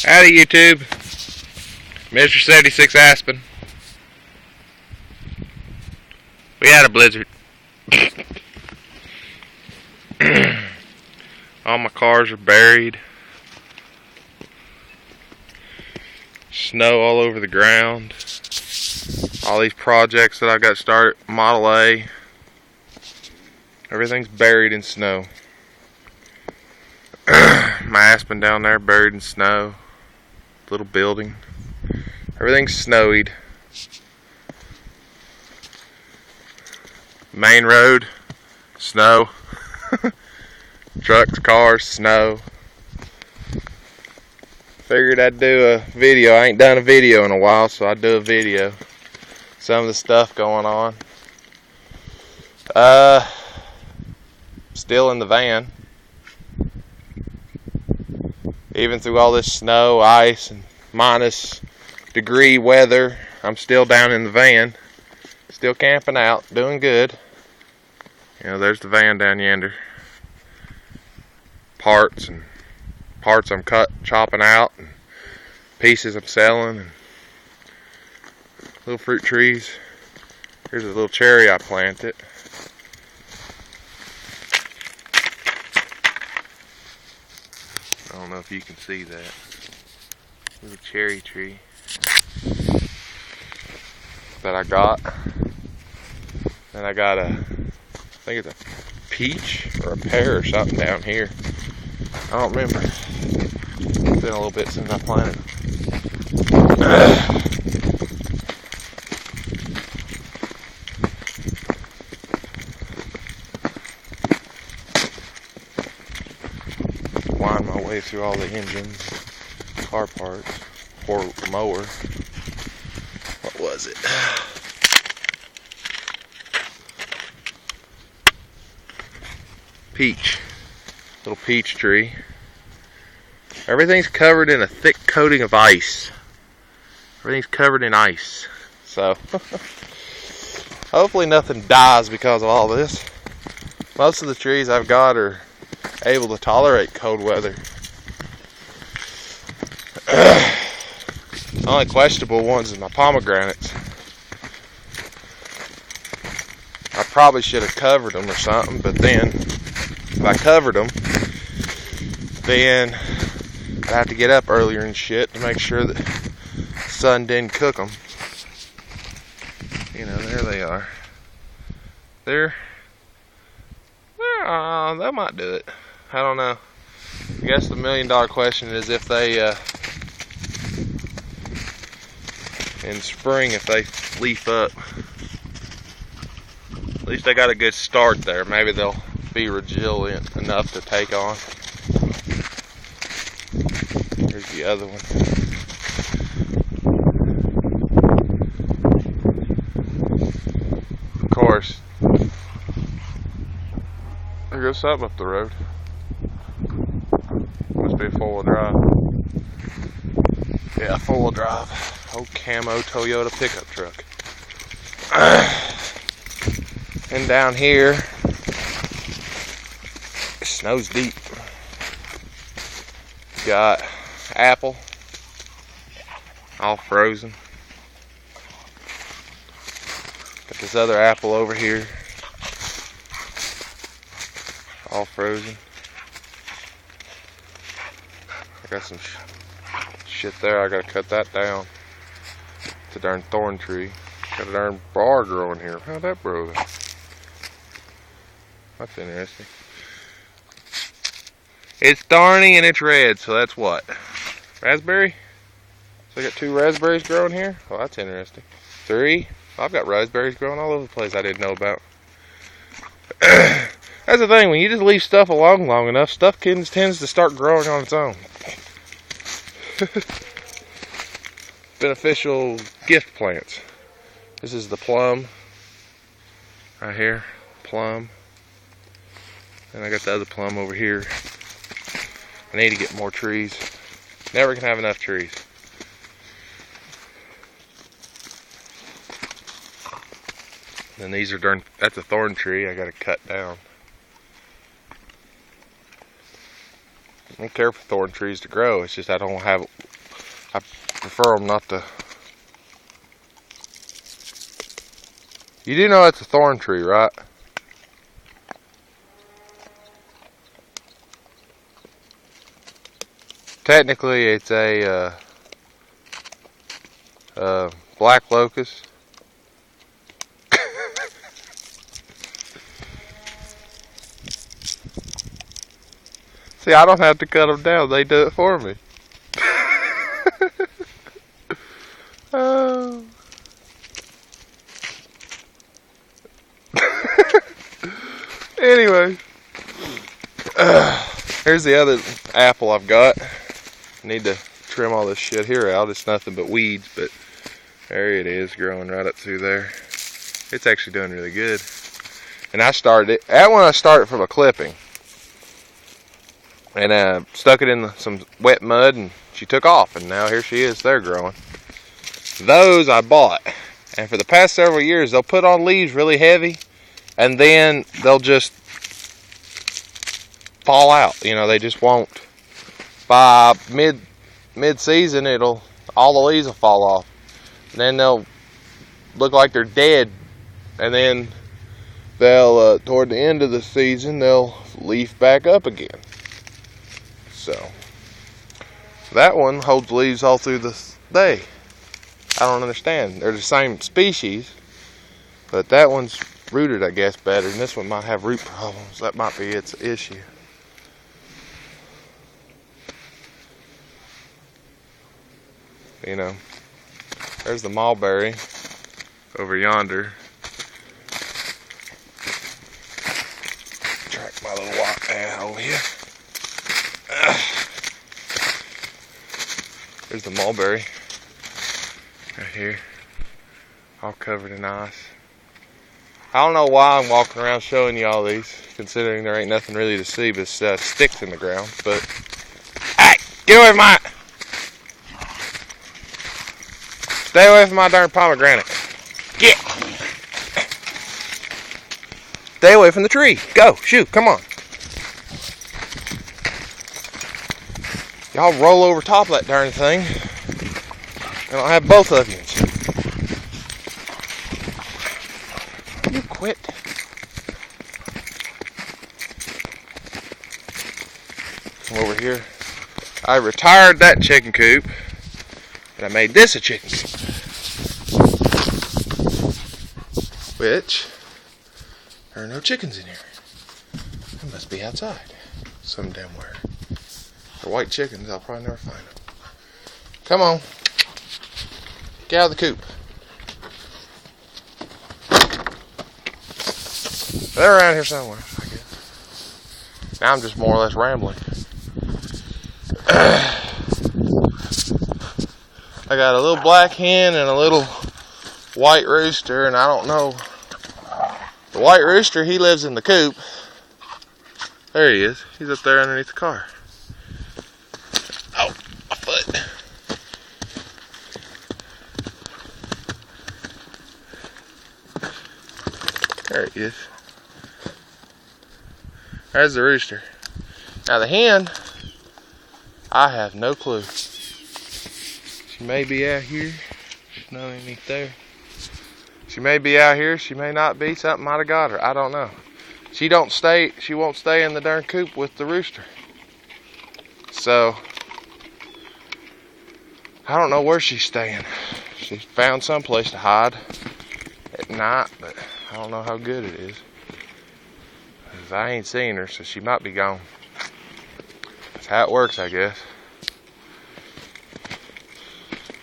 Howdy YouTube, Mr. 76 Aspen. We had a blizzard. All my cars are buried. Snow all over the ground. All these projects that I got started, Model A, everything's buried in snow. My Aspen down there buried in snow. Little building. Everything's snowed. Main road, snow. Trucks, cars, snow. Figured I'd do a video. I ain't done a video in a while, so I'd do a video. Some of the stuff going on. Still in the van. Even through all this snow, ice, and -degree weather, I'm still down in the van. Still camping out, doing good. You know, there's the van down yonder. Parts I'm chopping out, and pieces I'm selling, and little fruit trees. Here's a little cherry I planted. I don't know if you can see that. Little cherry tree that I got. And I got I think it's a peach or a pear or something down here. I don't remember. It's been a little bit since I planted. Wind my way through all the engines, car parts, or mower. What was it? Peach. Little peach tree. Everything's covered in a thick coating of ice. Everything's covered in ice. So, hopefully nothing dies because of all this. Most of the trees I've got are able to tolerate cold weather. The only questionable ones is my pomegranates. I probably should have covered them or something, but then if I covered them, then I'd have to get up earlier and shit to make sure that the sun didn't cook them. You know, there they are. That might do it. I don't know. I guess the $1,000,000 question is if they, in spring, if they leaf up. At least they got a good start there. Maybe they'll be resilient enough to take on. Here's the other one. Of course, there goes something up the road. Must be a four-wheel drive. Yeah, four-wheel drive. Old camo Toyota pickup truck. And down here, it snows deep. Got apple, all frozen. Got this other apple over here, all frozen. I got some shit there. I gotta cut that down. It's a darn thorn tree. Got a darn bar growing here. How'd that grow there? That's interesting. It's thorny and it's red, so that's what? Raspberry? So I got 2 raspberries growing here? Oh, that's interesting. 3? I've got raspberries growing all over the place I didn't know about. That's the thing, when you just leave stuff alone long enough, stuff tends to start growing on its own. Beneficial gift plants. This is the plum. Right here. Plum. And I got the other plum over here. I need to get more trees. Never can have enough trees. And these are that's a thorn tree I gotta cut down. I don't care for thorn trees to grow, it's just I don't have prefer them not to. You do know it's a thorn tree, right? Technically, it's a black locust. See, I don't have to cut them down. They do it for me. Oh. Anyway, here's the other apple I've got. I need to trim all this shit here out. It's nothing but weeds, but there it is, growing right up through there. It's actually doing really good. And I started it. That one I started from a clipping. And stuck it in some wet mud, and she took off. And now here she is. They're growing. Those I bought. And for the past several years, they'll put on leaves really heavy, and then they'll just fall out. You know, they just won't. By mid-season, all the leaves will fall off. And then they'll look like they're dead. And then they'll, toward the end of the season, they'll leaf back up again. So that one holds leaves all through the day. I don't understand. They're the same species, but that one's rooted, I guess, better, and this one might have root problems. That might be its issue. You know, there's the mulberry over yonder. Track my little walk over here. There's the mulberry right here, all covered in ice. I don't know why I'm walking around showing you all these, considering there ain't nothing really to see but sticks in the ground. But hey, get away from my! Stay away from my darn pomegranate. Get! Stay away from the tree. Go, shoot, come on. Y'all roll over top of that darn thing, and I'll have both of you. You quit. Come over here. I retired that chicken coop, and I made this a chicken coop. Which, there are no chickens in here. They must be outside, some damn where. They're white chickens, I'll probably never find them. Come on. Get out of the coop. They're around here somewhere, I guess. Now I'm just more or less rambling. I got a little black hen and a little white rooster, and I don't know. The white rooster, he lives in the coop. There he is. He's up there underneath the car. Oh, my foot. There he is. There's the rooster. Now the hen, I have no clue. She may be out here. There's no underneath there. She may be out here. She may not be. Something might have got her. I don't know. She won't stay in the darn coop with the rooster. So I don't know where she's staying. She found some place to hide at night, but I don't know how good it is. 'Cause I ain't seen her, so she might be gone. That's how it works, I guess.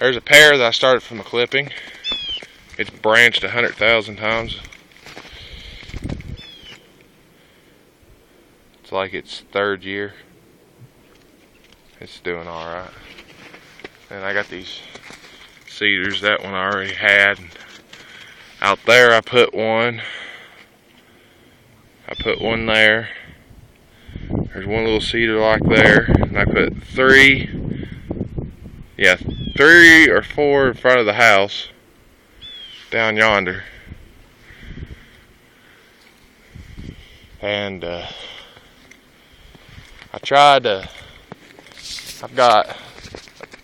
There's a pear that I started from a clipping. It's branched 100,000 times. It's like its third year. It's doing alright. And I got these cedars. That one I already had. Out there I put one. I put one there. There's one little cedar like there. And I put three or four in front of the house. Down yonder. And I've got a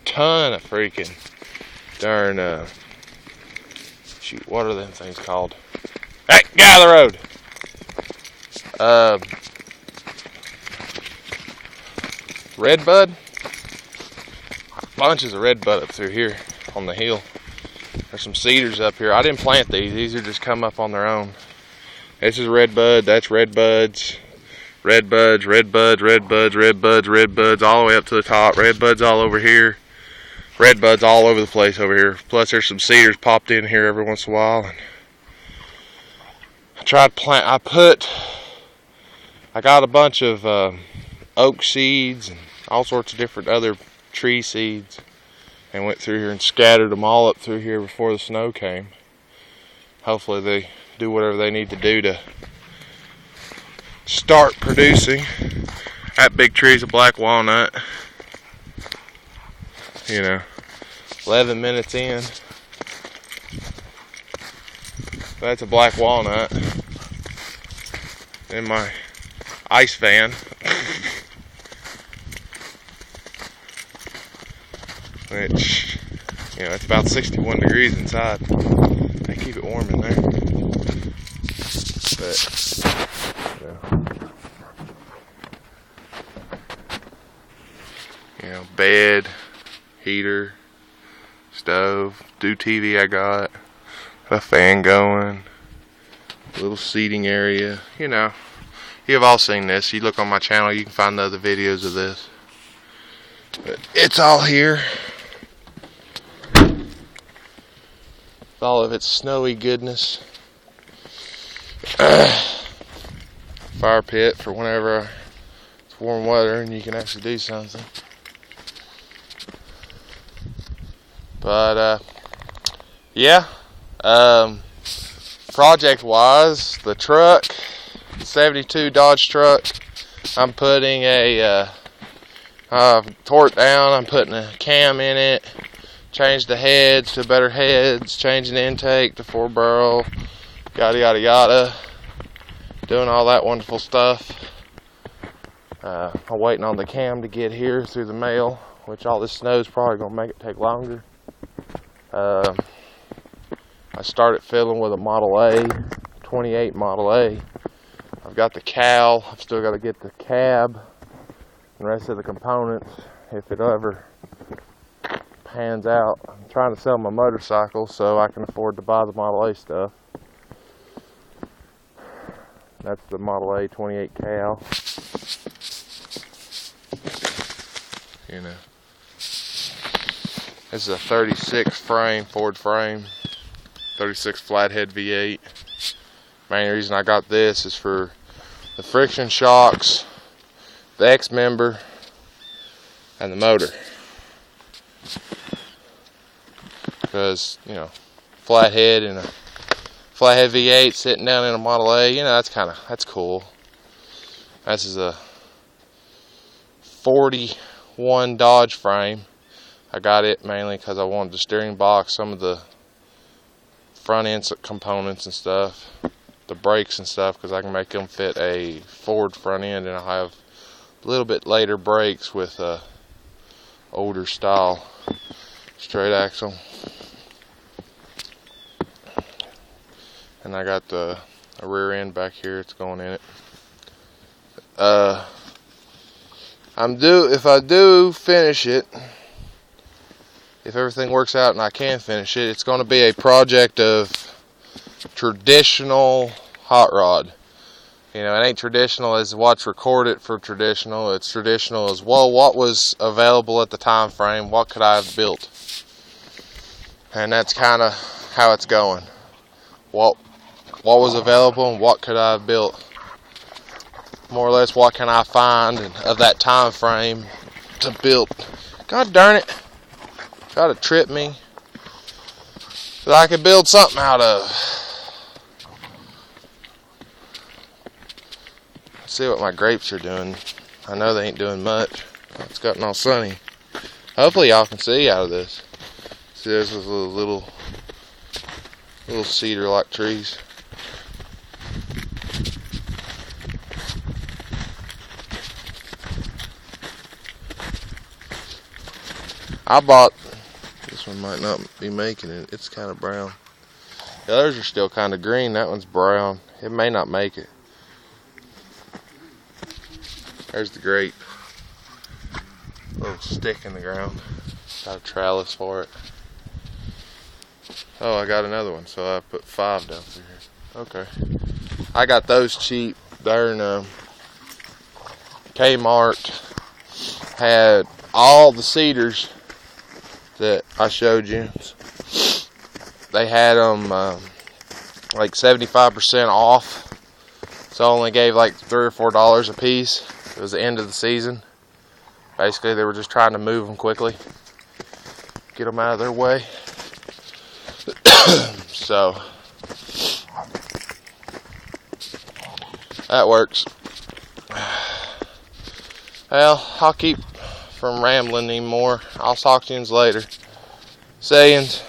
ton of freaking darn, shoot, what are them things called? Hey, get out of the road! Redbud? Bunches of redbud up through here on the hill. There's some cedars up here. I didn't plant these. These are just come up on their own. This is redbud. That's redbuds. Redbuds, redbuds, redbuds, redbuds, redbuds, all the way up to the top. Redbuds all over here. Redbuds all over the place over here. Plus there's some cedars popped in here every once in a while. And I tried plant. I got a bunch of oak seeds and all sorts of different other tree seeds, and went through here and scattered them all up through here before the snow came. Hopefully they do whatever they need to do to start producing. That big tree is a black walnut. You know, 11 minutes in. That's a black walnut. In my ice fan. Which, you know, it's about 61 degrees inside. They keep it warm in there. But, you know, bed, heater, stove, do TV I got, a fan going, little seating area. You know, you've all seen this. You look on my channel, you can find the other videos of this. But it's all here. All of its snowy goodness. Fire pit for whenever it's warm weather and you can actually do something. But yeah, project wise, the truck, the 72 Dodge truck, I'm putting a tore it down. I'm putting a cam in it. Changed the heads to better heads, changing the intake to 4-barrel, yada yada yada, doing all that wonderful stuff. I'm waiting on the cam to get here through the mail, which all this snow is probably going to make it take longer. I started fiddling with a Model A, 28 Model A. I've got the cowl, I've still got to get the cab and the rest of the components if it ever pans out. I'm trying to sell my motorcycle so I can afford to buy the Model A stuff. That's the Model A 28 cowl. You know, this is a 36 frame, Ford frame, 36 flathead V8. Main reason I got this is for the friction shocks, the X member, and the motor. Because, you know, flathead and a flathead V8 sitting down in a Model A, you know, that's cool. This is a 41 Dodge frame. I got it mainly because I wanted the steering box, some of the front end components and stuff, the brakes and stuff, because I can make them fit a Ford front end, and I have a little bit later brakes with a older style straight axle. And I got a rear end back here, it's going in it. If I do finish it, if everything works out and I can finish it, it's going to be a project of traditional hot rod. You know, it ain't traditional as what's recorded for traditional. It's traditional as, well, what was available at the time frame, what could I have built? And that's kind of how it's going. What was available and what could I have built? More or less, what can I find of that time frame to build? God darn it. Try to trip me that I could build something out of. Let's see what my grapes are doing. I know they ain't doing much. It's gotten all sunny. Hopefully y'all can see out of this. See, there's those little cedar-like trees. I bought This one might not be making it. It's kind of brown. The others are still kind of green. That one's brown. It may not make it. There's the grape. Little stick in the ground. Got a trellis for it. Oh, I got another one, so I put 5 down through here. Okay. I got those cheap. They're in Kmart. Had all the cedars that I showed you. They had them like 75% off. So I only gave like $3 or $4 a piece. It was the end of the season. Basically, they were just trying to move them quickly, get them out of their way. So that works. Well, I'll keep from rambling anymore. I'll talk to you later. Sayings.